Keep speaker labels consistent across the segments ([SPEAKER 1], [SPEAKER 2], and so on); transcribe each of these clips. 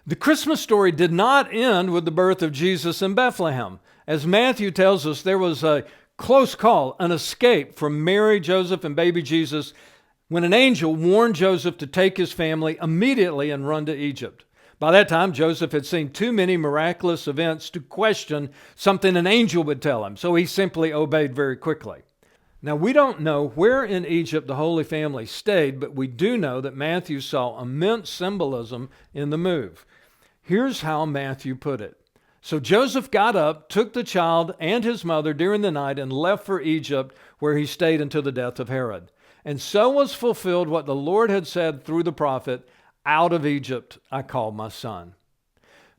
[SPEAKER 1] The Christmas story did not end with the birth of Jesus in Bethlehem. As Matthew tells us, there was a close call, an escape from Mary, Joseph, and baby Jesus when an angel warned Joseph to take his family immediately and run to Egypt. By that time, Joseph had seen too many miraculous events to question something an angel would tell him, so he simply obeyed very quickly. Now, we don't know where in Egypt the Holy Family stayed, but we do know that Matthew saw immense symbolism in the move. Here's how Matthew put it. So Joseph got up, took the child and his mother during the night, and left for Egypt, where he stayed until the death of Herod. And so was fulfilled what the Lord had said through the prophet, "Out of Egypt I called my son."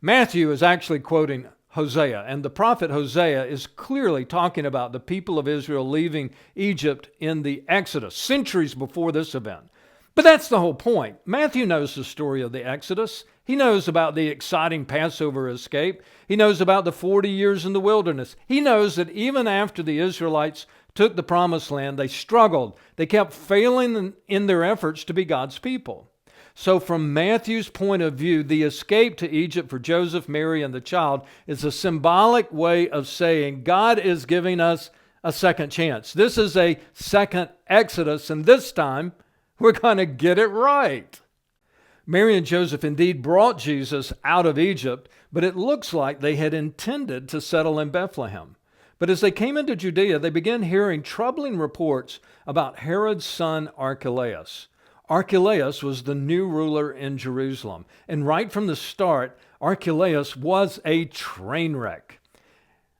[SPEAKER 1] Matthew is actually quoting Hosea, and the prophet Hosea is clearly talking about the people of Israel leaving Egypt in the Exodus, centuries before this event. But that's the whole point. Matthew knows the story of the Exodus. He knows about the exciting Passover escape. He knows about the 40 years in the wilderness. He knows that even after the Israelites took the promised land, they struggled. They kept failing in their efforts to be God's people. So from Matthew's point of view, the escape to Egypt for Joseph, Mary, and the child is a symbolic way of saying God is giving us a second chance. This is a second Exodus, and this time we're going to get it right. Mary and Joseph indeed brought Jesus out of Egypt, but it looks like they had intended to settle in Bethlehem. But as they came into Judea, they began hearing troubling reports about Herod's son Archelaus. Archelaus was the new ruler in Jerusalem. And right from the start, Archelaus was a train wreck.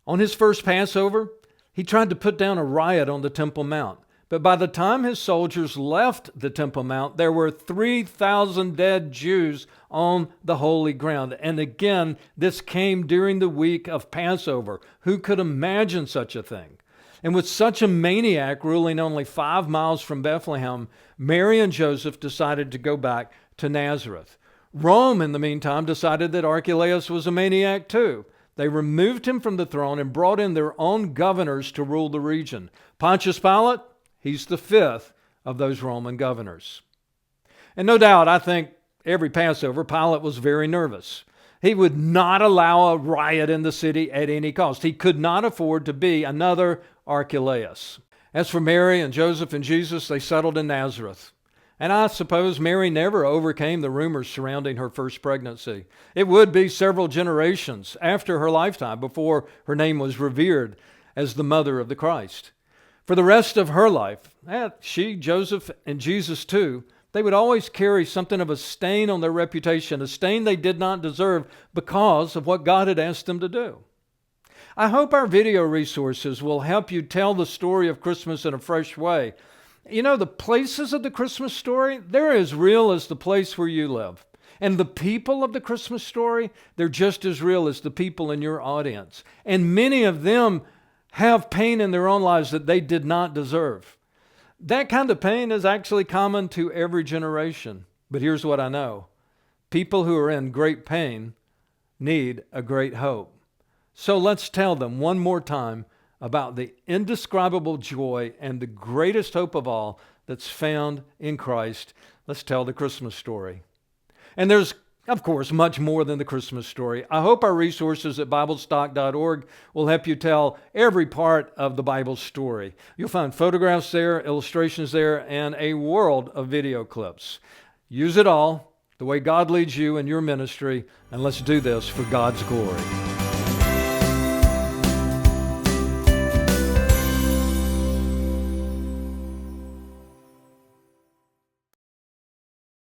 [SPEAKER 1] On his first Passover, he tried to put down a riot on the Temple Mount. But by the time his soldiers left the Temple Mount, there were 3,000 dead Jews on the holy ground. And again, this came during the week of Passover. Who could imagine such a thing? And with such a maniac ruling only 5 miles from Bethlehem, Mary and Joseph decided to go back to Nazareth. Rome, in the meantime, decided that Archelaus was a maniac too. They removed him from the throne and brought in their own governors to rule the region. Pontius Pilate, he's the 5th of those Roman governors. And no doubt, I think every Passover, Pilate was very nervous. He would not allow a riot in the city at any cost. He could not afford to be another Archelaus. As for Mary and Joseph and Jesus, they settled in Nazareth. And I suppose Mary never overcame the rumors surrounding her first pregnancy. It would be several generations after her lifetime before her name was revered as the mother of the Christ. For the rest of her life, she, Joseph, and Jesus too, they would always carry something of a stain on their reputation, a stain they did not deserve because of what God had asked them to do. I hope our video resources will help you tell the story of Christmas in a fresh way. You know, the places of the Christmas story, they're as real as the place where you live. And the people of the Christmas story, they're just as real as the people in your audience. And many of them have pain in their own lives that they did not deserve. That kind of pain is actually common to every generation. But here's what I know. People who are in great pain need a great hope. So let's tell them one more time about the indescribable joy and the greatest hope of all that's found in Christ. Let's tell the Christmas story. And there's, of course, much more than the Christmas story. I hope our resources at BibleStock.org will help you tell every part of the Bible story. You'll find photographs there, illustrations there, and a world of video clips. Use it all the way God leads you in your ministry, and let's do this for God's glory.